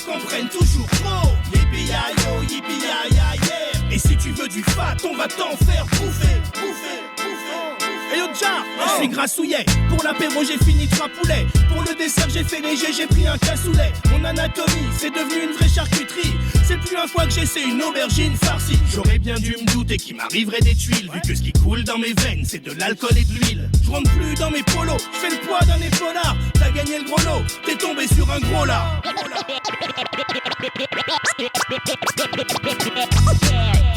qu'on prenne toujours trop. Yippee-ya-yo, yippee-ya-ya-yeah. Et si tu veux du fat, on va t'en faire bouffer. Hey yo Jah, c'est grassouillet. Pour l'apéro j'ai fini 3 poulets. Pour le dessert j'ai fait léger, j'ai pris un cassoulet. Mon anatomie c'est devenu une vraie charcuterie. C'est plus un fois que j'essaie une aubergine farcie. J'aurais bien dû me douter qu'il m'arriverait des tuiles. Vu que ce qui coule dans mes veines c'est de l'alcool et de l'huile. Je rentre plus dans mes polos, je fais le poids d'un épaulard. T'as gagné le gros lot, t'es tombé sur un gros lard.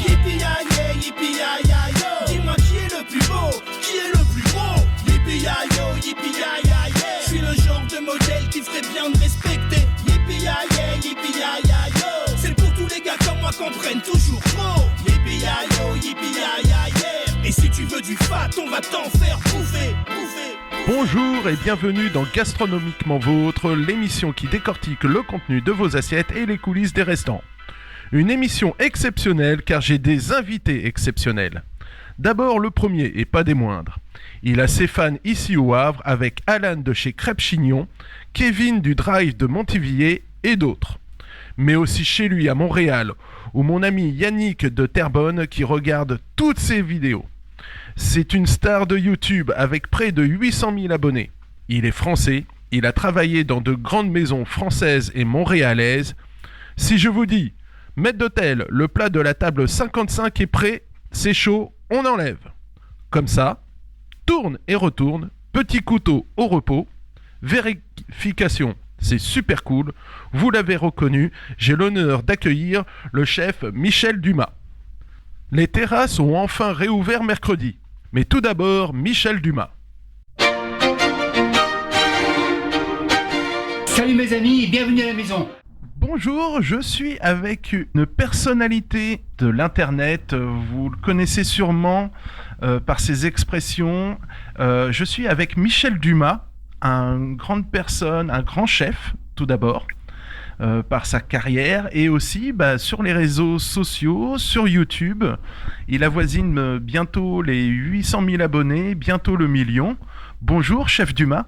Yippee-ya-yeah, yippee-ya-ya-yo. Dis-moi qui est le plus beau, qui est le plus gros. Yippee-ya-yo, yippee-ya-ya-yeah. Je suis le genre de modèle qui ferait bien de respecter. Yippee-ya-yeah, yippee-ya-ya-yo. C'est pour tous les gars comme moi qu'on prenne toujours trop. Yippee-ya-yo, yippee-ya-ya-yeah. Et si tu veux du fat, on va t'en faire bouffer. Bonjour et bienvenue dans Gastronomiquement Vôtre, l'émission qui décortique le contenu de vos assiettes et les coulisses des restaurants. Une émission exceptionnelle car j'ai des invités exceptionnels. D'abord le premier et pas des moindres. Il a ses fans ici au Havre avec Alan de chez Crêpes Chignon, Kevin du Drive de Montivilliers et d'autres. Mais aussi chez lui à Montréal, où mon ami Yannick de Terrebonne qui regarde toutes ses vidéos. C'est une star de YouTube avec près de 800 000 abonnés. Il est français, il a travaillé dans de grandes maisons françaises et montréalaises. Si je vous dis, maître d'hôtel, le plat de la table 55 est prêt, c'est chaud, on enlève. Comme ça, tourne et retourne, petit couteau au repos, vérification, c'est super cool. Vous l'avez reconnu, j'ai l'honneur d'accueillir le chef Michel Dumas. Les terrasses ont enfin réouvert mercredi. Mais tout d'abord, Michel Dumas. Salut mes amis, bienvenue à la maison. Bonjour, je suis avec une personnalité de l'internet. Vous le connaissez sûrement par ses expressions. Je suis avec Michel Dumas, une grande personne, un grand chef, tout d'abord. Par sa carrière et aussi sur les réseaux sociaux, sur YouTube. Il avoisine bientôt les 800 000 abonnés, bientôt le million. Bonjour, chef Dumas.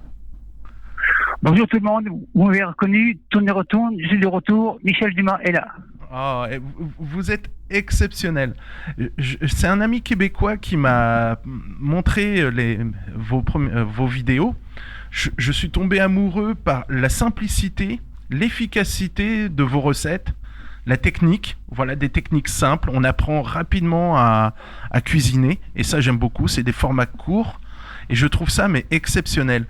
Bonjour tout le monde, vous m'avez reconnu, tournez retourne, je suis de retour, Michel Dumas est là. Oh, vous êtes exceptionnel. C'est un ami québécois qui m'a montré vos vidéos. Je suis tombé amoureux par la simplicité, l'efficacité de vos recettes, la technique, voilà des techniques simples, on apprend rapidement à cuisiner et ça j'aime beaucoup, c'est des formats courts et je trouve ça mais exceptionnel.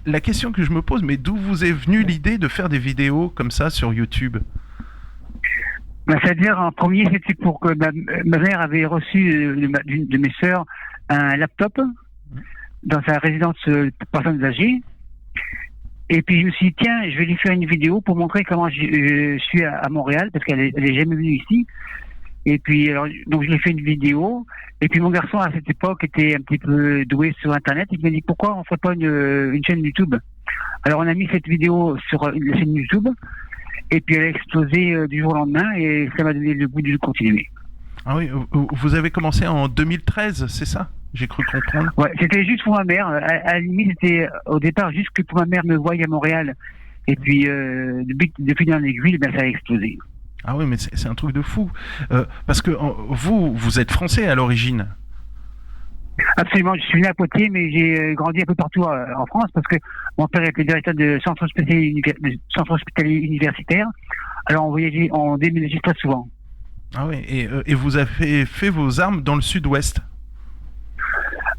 La question que je me pose, mais d'où vous est venue l'idée de faire des vidéos comme ça sur YouTube ? C'est-à-dire en premier c'était pour que ma mère avait reçu d'une de mes sœurs un laptop dans sa résidence pour personnes âgées. Et puis je me suis dit, tiens, je vais lui faire une vidéo pour montrer comment je suis à Montréal, parce qu'elle est jamais venue ici. Et puis, donc je lui ai fait une vidéo. Et puis mon garçon, à cette époque, était un petit peu doué sur Internet. Il m'a dit, pourquoi on ne ferait pas une chaîne YouTube ? Alors on a mis cette vidéo sur une chaîne YouTube. Et puis elle a explosé du jour au lendemain. Et ça m'a donné le goût de continuer. Ah oui, vous avez commencé en 2013, c'est ça ? J'ai cru comprendre. Ouais, c'était juste pour ma mère. À la limite, c'était au départ juste que pour ma mère me voie à Montréal. Et puis, depuis dans l'aiguille, ça a explosé. Ah oui, mais c'est un truc de fou. Parce que vous êtes français à l'origine. Absolument, je suis né à Poitiers, mais j'ai grandi un peu partout en France parce que mon père était directeur de centre hospitalier universitaire. Alors on déménageait très souvent. Ah oui, et vous avez fait vos armes dans le sud-ouest.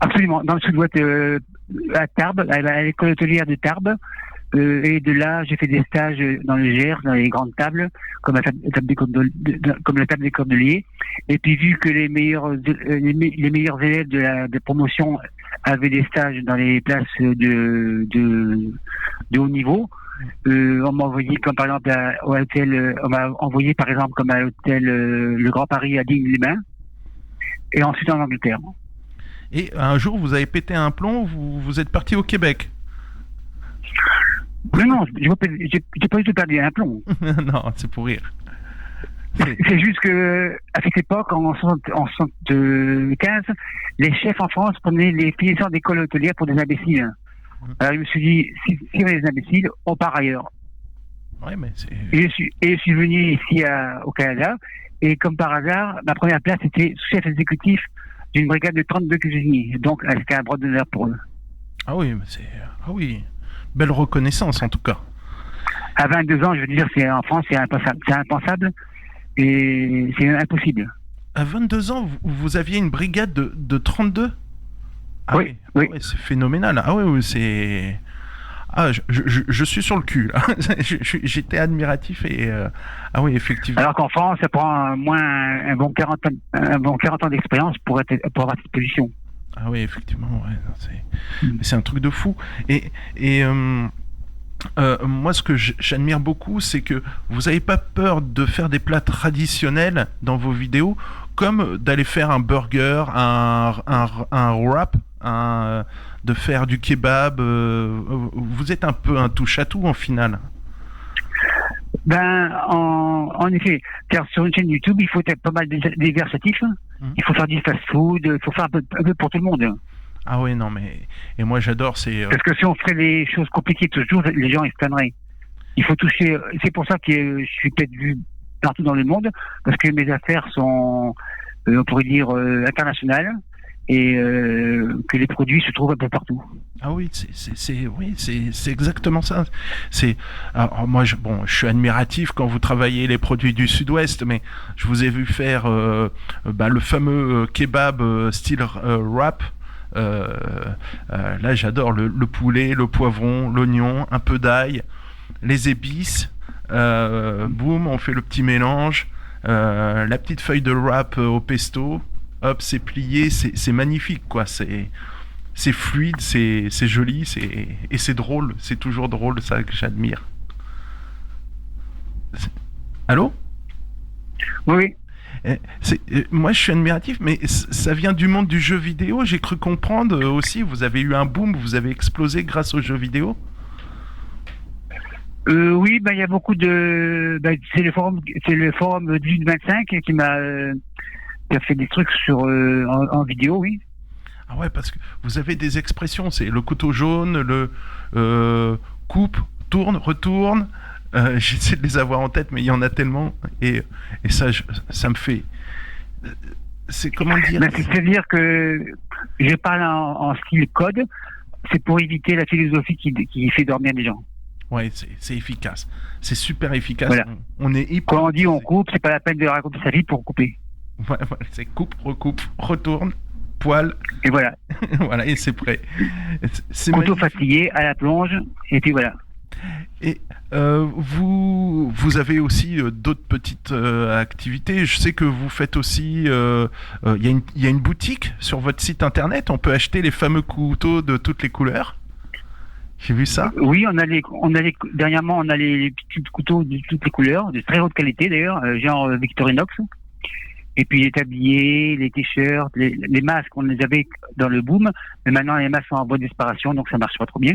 Absolument, dans le sud-ouest, à Tarbes, à l'école hôtelière de Tarbes. Et de là, j'ai fait des stages dans le Gers, dans les grandes tables, comme la table des cordeliers. Et puis, vu que les meilleurs élèves de promotion avaient des stages dans les places de haut niveau, on m'a envoyé comme par exemple au hôtel, on m'a envoyé par exemple comme à l'hôtel Le Grand Paris à Digne-les-Bains, et ensuite en Angleterre. Et un jour, vous avez pété un plomb, vous êtes parti au Québec. Non, j'ai pas du tout perdu un plomb. Non, c'est pour rire. C'est juste que à cette époque, en 75, les chefs en France prenaient les finissants d'école hôtelière pour des imbéciles. Alors je me suis dit, si on est des imbéciles, on part ailleurs. Ouais, mais c'est... Et je suis venu ici au Canada, et comme par hasard, ma première place était chef exécutif d'une brigade de 32 cuisiniers. Donc, c'était un bras d'honneur pour eux. Ah oui, mais c'est... Ah oui, belle reconnaissance en tout cas. À 22 ans, je veux dire, en France, c'est impensable et c'est impossible. À 22 ans, vous aviez une brigade de 32 ? Ah oui. Ah ouais, c'est phénoménal. Ah oui, c'est... Ah, je suis sur le cul, là. J'étais admiratif et... Ah oui, effectivement. Alors qu'en France, ça prend moins un bon 40 ans d'expérience pour avoir cette position. Ah oui, effectivement, ouais, c'est un truc de fou. Moi, ce que j'admire beaucoup, c'est que vous n'avez pas peur de faire des plats traditionnels dans vos vidéos, comme d'aller faire un burger, un wrap, de faire du kebab. Vous êtes un peu un touche-à-tout en final. Ben, en effet, car sur une chaîne YouTube, il faut être pas mal diversitif. Il faut faire du fast-food, il faut faire un peu pour tout le monde. Ah oui, non, mais... Et moi, j'adore, c'est... Parce que si on ferait les choses compliquées toujours, les gens, ils se planeraient. Il faut toucher... C'est pour ça que je suis peut-être vu partout dans le monde, parce que mes affaires sont, on pourrait dire, internationales, et que les produits se trouvent un peu partout. Ah oui, c'est exactement ça. Alors moi, je suis admiratif quand vous travaillez les produits du Sud-Ouest, mais je vous ai vu faire le fameux kebab style wrap. Là, j'adore le poulet, le poivron, l'oignon, un peu d'ail, les épices. Boum, on fait le petit mélange, la petite feuille de wrap au pesto. Hop, c'est plié, c'est magnifique, quoi. C'est fluide, c'est joli, et c'est drôle. C'est toujours drôle, ça que j'admire. Allô ? Oui. Moi, je suis admiratif, mais ça vient du monde du jeu vidéo. J'ai cru comprendre aussi. Vous avez eu un boom, vous avez explosé grâce aux jeux vidéo. Oui, il y a beaucoup de. C'est le forum 1825 qui m'a fait des trucs en vidéo, oui. Ah ouais, parce que vous avez des expressions, c'est le couteau jaune, le coupe, tourne, retourne. J'essaie de les avoir en tête, mais il y en a tellement. Et ça, ça me fait... C'est comment dire ? C'est-à-dire que je parle en style code, c'est pour éviter la philosophie qui fait dormir les gens. Ouais, c'est efficace. C'est super efficace. Voilà. On est hyper... Quand on dit on coupe, c'est pas la peine de raconter sa vie pour couper. Ouais, c'est coupe, recoupe, retourne, poil. Et voilà. Voilà, et c'est prêt. Couteau fatigué, à la plonge, et puis voilà. Et vous avez aussi d'autres petites activités. Je sais que vous faites aussi... Il y a une boutique sur votre site internet. On peut acheter les fameux couteaux de toutes les couleurs. J'ai vu ça. Oui, dernièrement, on a les petits couteaux de toutes les couleurs, de très haute qualité d'ailleurs, genre Victorinox. Et puis les tabliers, les t-shirts, les masques, on les avait dans le boom, mais maintenant les masques sont en voie de disparition, donc ça marche pas trop bien.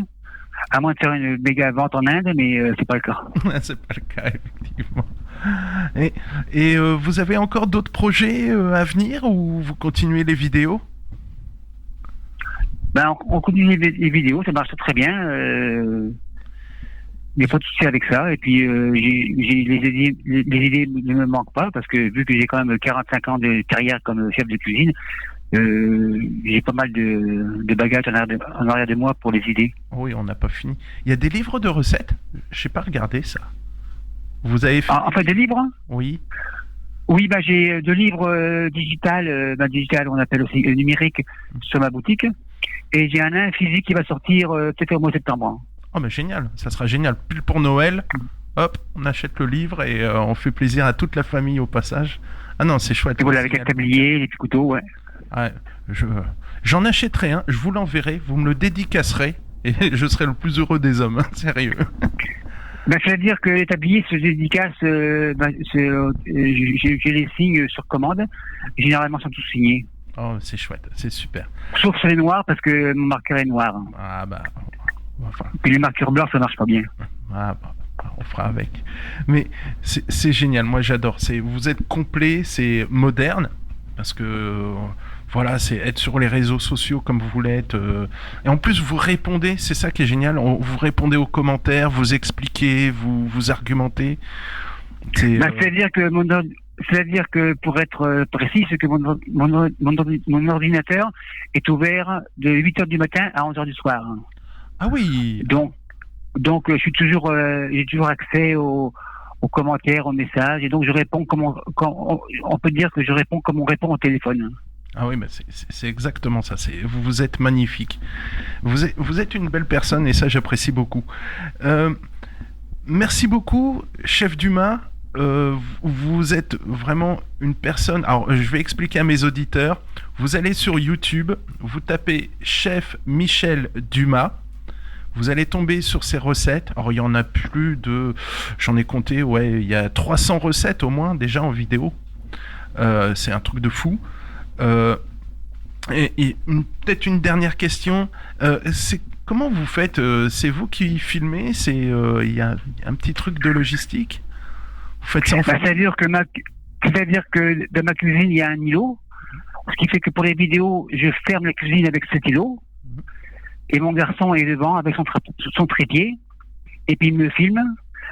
À moins de faire une méga vente en Inde, mais c'est pas le cas. C'est pas le cas, effectivement. Et vous avez encore d'autres projets à venir ou vous continuez les vidéos ? On continue les vidéos, ça marche très bien. Il n'y a pas de souci avec ça. Et puis, les idées ne me manquent pas parce que vu que j'ai quand même 45 ans de carrière comme chef de cuisine, j'ai pas mal de bagages en arrière de moi pour les idées. Oui, on n'a pas fini. Il y a des livres de recettes ? Je n'ai pas regardé ça. Vous avez fait... En fait, des livres ? Oui. Oui, j'ai deux livres digital, on appelle aussi numérique, sur ma boutique. Et j'ai un physique qui va sortir peut-être au mois de septembre. Oh, mais génial, ça sera génial. Pile pour Noël, hop, on achète le livre et on fait plaisir à toute la famille au passage. Ah non, c'est chouette. Et voilà, avec un tablier, les petits couteaux, ouais. Ouais, j'en achèterai un, je vous l'enverrai, vous me le dédicacerez et je serai le plus heureux des hommes, hein, sérieux. C'est-à-dire que les tabliers se dédicacent, j'ai les signes sur commande, généralement sont tous signés. Oh, c'est chouette, c'est super. Sauf sur les noirs, parce que mon marqueur est noir. Ah bah... Enfin. Puis les marqueurs blancs, ça marche pas bien. Ah bah, on fera avec. Mais c'est génial, moi j'adore. Vous êtes complet, c'est moderne, parce que Voilà, c'est être sur les réseaux sociaux comme vous l'êtes. Et en plus, vous répondez, c'est ça qui est génial. Vous répondez aux commentaires, vous expliquez, vous argumentez. C'est-à-dire que pour être précis, c'est que mon ordinateur est ouvert de 8h du matin à 11h du soir. Ah oui. Donc j'ai toujours accès aux commentaires, aux messages, et donc je réponds on peut dire que je réponds comme on répond au téléphone. Ah oui, c'est exactement ça. Vous êtes magnifique. Vous êtes une belle personne et ça j'apprécie beaucoup. Merci beaucoup, chef Dumas. Vous êtes vraiment une personne. Alors je vais expliquer à mes auditeurs. Vous allez sur YouTube, vous tapez chef Michel Dumas. Vous allez tomber sur ces recettes. Alors il y en a plus de, j'en ai compté, ouais, il y a 300 recettes au moins déjà en vidéo. C'est un truc de fou. Et peut-être une dernière question. C'est comment vous faites c'est vous qui filmez? Il y a un petit truc de logistique? Vous faites ça en fait? C'est-à-dire que dans ma cuisine il y a un îlot, ce qui fait que pour les vidéos je ferme la cuisine avec cet îlot, et mon garçon est devant avec son trépied, et puis il me filme.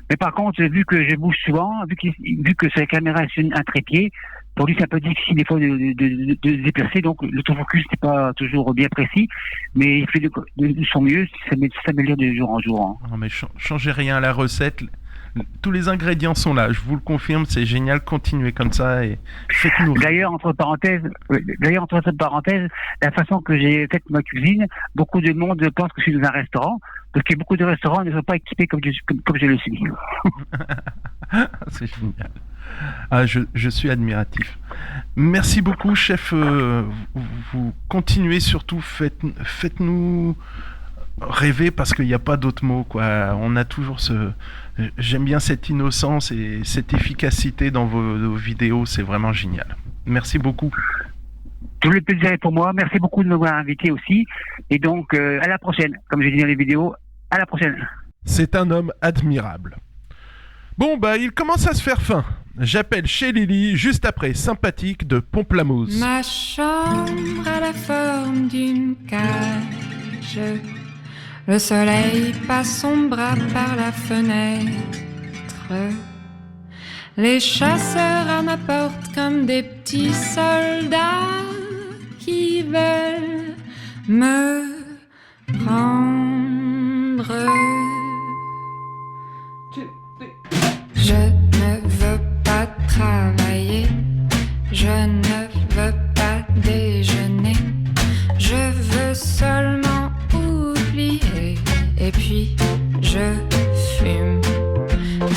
Mais par contre, vu que je bouge souvent, vu que sa caméra est sur un trépied, pour lui c'est un peu difficile des fois de se déplacer, donc l'autofocus n'est pas toujours bien précis, mais il fait de son mieux, ça s'améliore de jour en jour. Non mais changez rien à la recette, tous les ingrédients sont là, je vous le confirme, c'est génial, continuez comme ça et faites-nous. D'ailleurs, entre parenthèses, la façon que j'ai fait ma cuisine, beaucoup de monde pense que je suis dans un restaurant, parce que beaucoup de restaurants ne sont pas équipés comme je le suis. C'est génial. Ah, je suis admiratif. Merci beaucoup, chef. Vous continuez surtout, faites-nous rêver parce qu'il n'y a pas d'autre mot, quoi. On a toujours j'aime bien cette innocence et cette efficacité dans vos vidéos, c'est vraiment génial. Merci beaucoup. Tout le plaisir est pour moi. Merci beaucoup de m'avoir invité aussi. Et donc, à la prochaine. Comme j'ai dit dans les vidéos, à la prochaine. C'est un homme admirable. Bon, il commence à se faire faim. J'appelle chez Lily juste après Sympathique de Pomplamoose. Ma chambre a la forme d'une cage. Le soleil passe son bras par la fenêtre. Les chasseurs à ma porte comme des petits soldats qui veulent me prendre. Je ne veux pas travailler, je ne veux pas déjeuner, je veux seulement oublier, et puis je fume.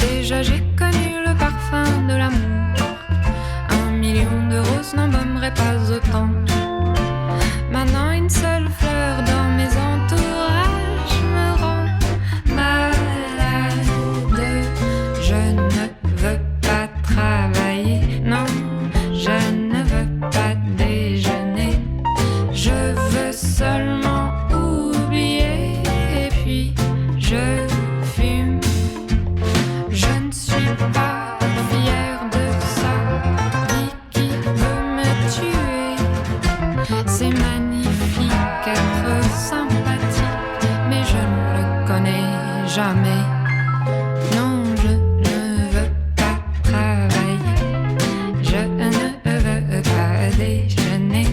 Déjà j'ai connu le parfum de l'amour, 1 million de roses n'embaumerait pas autant. Maintenant une seule fleur dans mes entourages me rend malade. Je ne veux pas travailler, non, je ne veux pas déjeuner, je veux seulement oublier, et puis je fume. Je ne suis pas fière de ça, vie qui veut me tuer. C'est magnifique être sympathique, mais je ne le connais jamais. Non, je ne veux pas travailler, je ne veux pas déjeuner,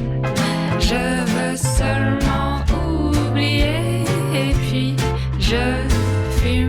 je veux seulement oublier, et puis je fume.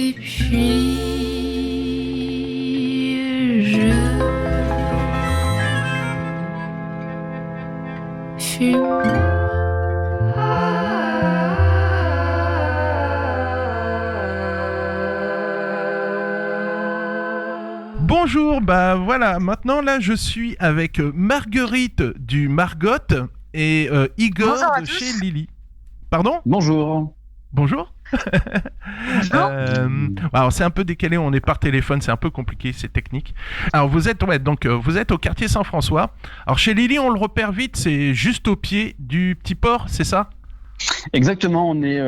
Et puis je fume. Bonjour, bah voilà, maintenant là je suis avec Marguerite du Margot et Igor de chez Lily. Pardon ? Bonjour. Bonjour. Alors c'est un peu décalé, on est par téléphone, c'est un peu compliqué, c'est technique. Alors vous êtes vous êtes au quartier Saint-François. Alors chez Lily, on le repère vite, c'est juste au pied du petit port, c'est ça ? Exactement, on est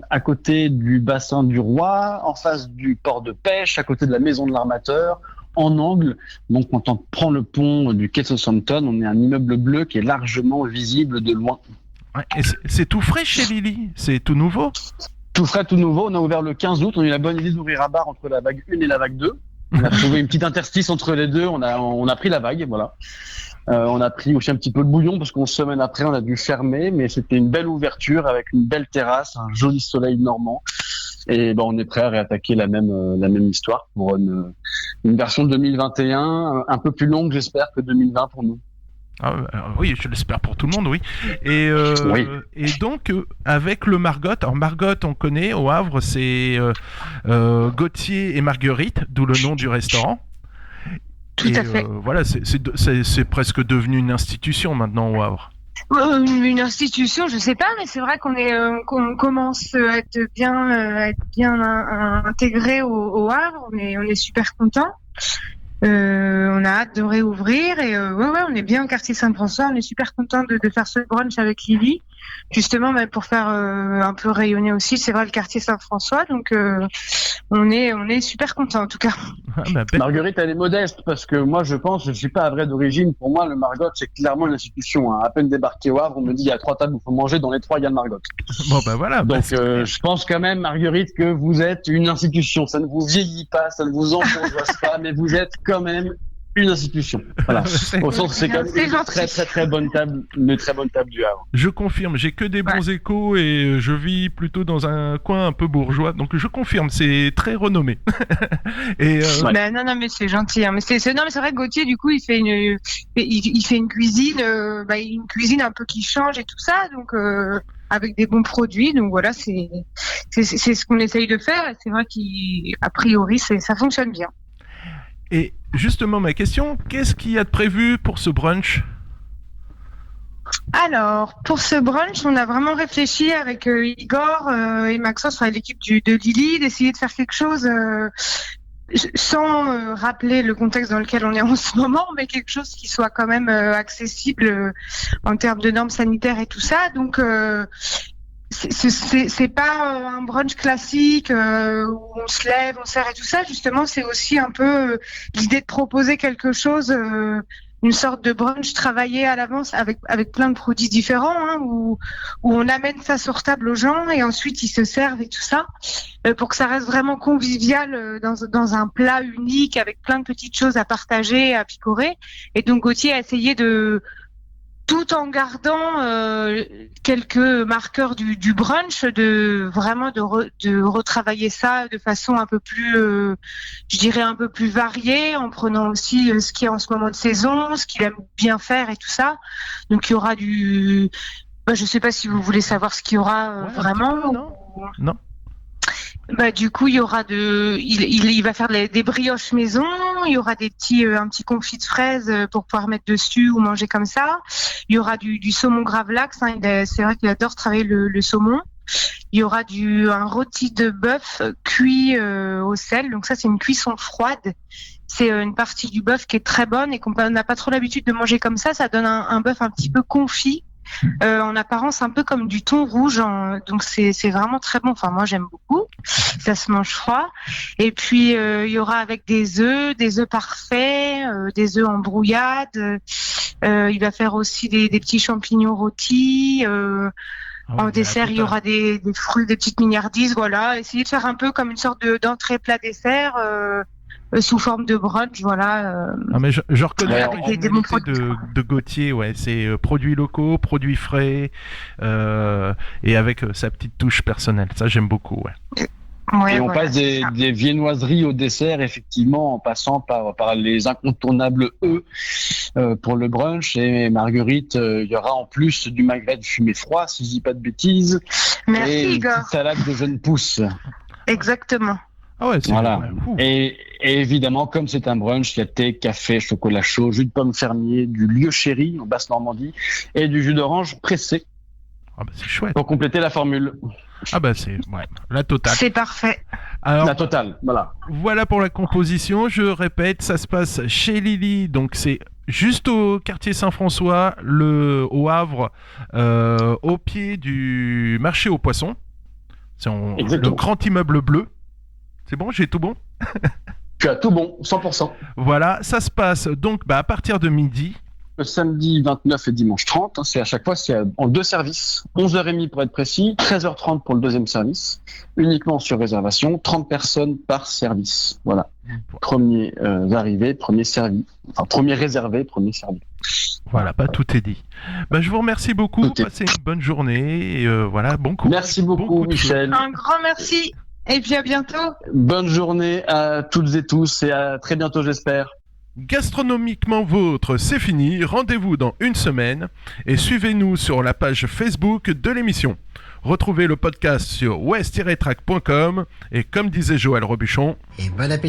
à côté du bassin du Roi, en face du port de pêche, à côté de la maison de l'armateur, en angle. Donc quand on prend le pont du quai Southampton, on est un immeuble bleu qui est largement visible de loin. Ouais, et c'est tout frais chez Lily, c'est tout nouveau ? Tout frais, tout nouveau. On a ouvert le 15 août, on a eu la bonne idée d'ouvrir à barre entre la vague 1 et la vague 2. On a trouvé une petite interstice entre les deux, on a pris la vague, voilà. On a pris aussi un petit peu de bouillon parce qu'une semaine après on a dû fermer, mais c'était une belle ouverture avec une belle terrasse, un joli soleil normand. Et ben on est prêt à réattaquer la même histoire pour une version 2021 un peu plus longue j'espère que 2020 pour nous. Oui, je l'espère pour tout le monde, oui. Et donc, avec le Margot, alors Margot, on connaît, au Havre, c'est Gauthier et Marguerite, d'où le nom du restaurant. Tout à fait. Voilà, c'est presque devenu une institution maintenant au Havre. Une institution, je sais pas, mais c'est vrai qu'on commence à être bien intégré au Havre. On est super content. On a hâte de réouvrir et on est bien au quartier Saint-François. On est super content de faire ce brunch avec Lily, justement pour faire un peu rayonner aussi, c'est vrai, le quartier Saint-François. Donc on est super content en tout cas. Marguerite, elle est modeste parce que moi je suis pas Havrais d'origine. Pour moi le Margot c'est clairement une institution. À peine débarqué au Havre, on me dit il y a 3 tables où il faut manger, dans les 3 il y a le Margot. Bon voilà. Donc je pense quand même Marguerite que vous êtes une institution. Ça ne vous vieillit pas, ça ne vous encourage pas, mais vous êtes quand même une institution. Voilà. Au sens c'est quand même une très bonne table du Havre. Je confirme, j'ai que des bons échos et je vis plutôt dans un coin un peu bourgeois, donc je confirme, c'est très renommé. Et non mais c'est gentil. Hein. Mais c'est vrai que Gauthier du coup il fait une cuisine, une cuisine un peu qui change et tout ça, donc. Avec des bons produits, donc voilà, c'est ce qu'on essaye de faire. Et c'est vrai qu'a priori ça fonctionne bien. Et justement, ma question, qu'est-ce qu'il y a de prévu pour ce brunch ? Alors, pour ce brunch, on a vraiment réfléchi avec Igor et Maxence, enfin l'équipe de Lily, d'essayer de faire quelque chose sans rappeler le contexte dans lequel on est en ce moment, mais quelque chose qui soit quand même accessible en termes de normes sanitaires et tout ça. Donc, c'est pas un brunch classique où on se lève, on sert et tout ça. Justement, c'est aussi un peu l'idée de proposer quelque chose, une sorte de brunch travaillé à l'avance avec plein de produits différents, hein, où on amène ça sur table aux gens et ensuite ils se servent et tout ça, pour que ça reste vraiment convivial dans un plat unique avec plein de petites choses à partager, à picorer. Et donc Gauthier a essayé tout en gardant quelques marqueurs du brunch, de retravailler ça de façon un peu plus, je dirais un peu plus variée, en prenant aussi ce qui est en ce moment de saison, ce qu'il aime bien faire et tout ça. Donc il y aura je sais pas si vous voulez savoir ce qu'il y aura vraiment. Non. Du coup, il y aura il va faire des brioches maison, il y aura un petit confit de fraises pour pouvoir mettre dessus ou manger comme ça. Il y aura du saumon gravlax, hein, c'est vrai qu'il adore travailler le saumon. Il y aura un rôti de bœuf cuit au sel, donc ça c'est une cuisson froide. C'est une partie du bœuf qui est très bonne et qu'on n'a pas trop l'habitude de manger comme ça. Ça donne un bœuf un petit peu confit. En apparence un peu comme du thon rouge, donc c'est vraiment très bon. Enfin moi j'aime beaucoup, ça se mange froid. Et puis il y aura avec des œufs parfaits, des œufs en brouillade. Il va faire aussi des petits champignons rôtis. En dessert, il y aura des fruits, des petites mignardises. Voilà, essayer de faire un peu comme une sorte d'entrée plat dessert. Sous forme de brunch, voilà. Mais je reconnais l'originalité de Gauthier, ouais, c'est produits locaux, produits frais, et avec sa petite touche personnelle. Ça, j'aime beaucoup, ouais. Ouais, Et on voilà, passe c'est ça. des viennoiseries au dessert, effectivement, en passant par les incontournables pour le brunch. Et Marguerite, il y aura en plus du magret fumé froid, si je dis pas de bêtises, et Merci une Igor. petite salade de jeunes pousses. Exactement. Ah ouais, c'est Voilà. ouais, ouh. Et évidemment, comme c'est un brunch, il y a thé, café, chocolat chaud, jus de pomme fermier, du lieu chéri en Basse-Normandie et du jus d'orange pressé Ah bah, c'est chouette. pour compléter la formule. Ah bah c'est la totale. C'est parfait. Alors La totale, voilà. voilà pour la composition. Je répète, ça se passe chez Lily, donc c'est juste au quartier Saint-François, au Havre, au pied du marché aux poissons. C'est le Exactement. grand immeuble bleu. C'est bon, j'ai tout bon. Tu as tout bon, 100%. Voilà, ça se passe donc à partir de midi. Le samedi 29 et dimanche 30, c'est à chaque fois c'est en 2 services. 11h30 pour être précis, 13h30 pour le deuxième service. Uniquement sur réservation, 30 personnes par service. Voilà. Premier arrivé, premier servi. Enfin, premier réservé, premier servi. Voilà, bah tout est dit. Bah, je vous remercie beaucoup. Tout est- Passez une bonne journée. Et voilà, bon coup. Merci Bon beaucoup, coup de chaud. Michel. Un grand merci. Et puis à bientôt. Bonne journée à toutes et tous et à très bientôt, j'espère. Gastronomiquement vôtre, c'est fini. Rendez-vous dans une semaine et suivez-nous sur la page Facebook de l'émission. Retrouvez le podcast sur west-track.com et comme disait Joël Robuchon, Et bon appétit.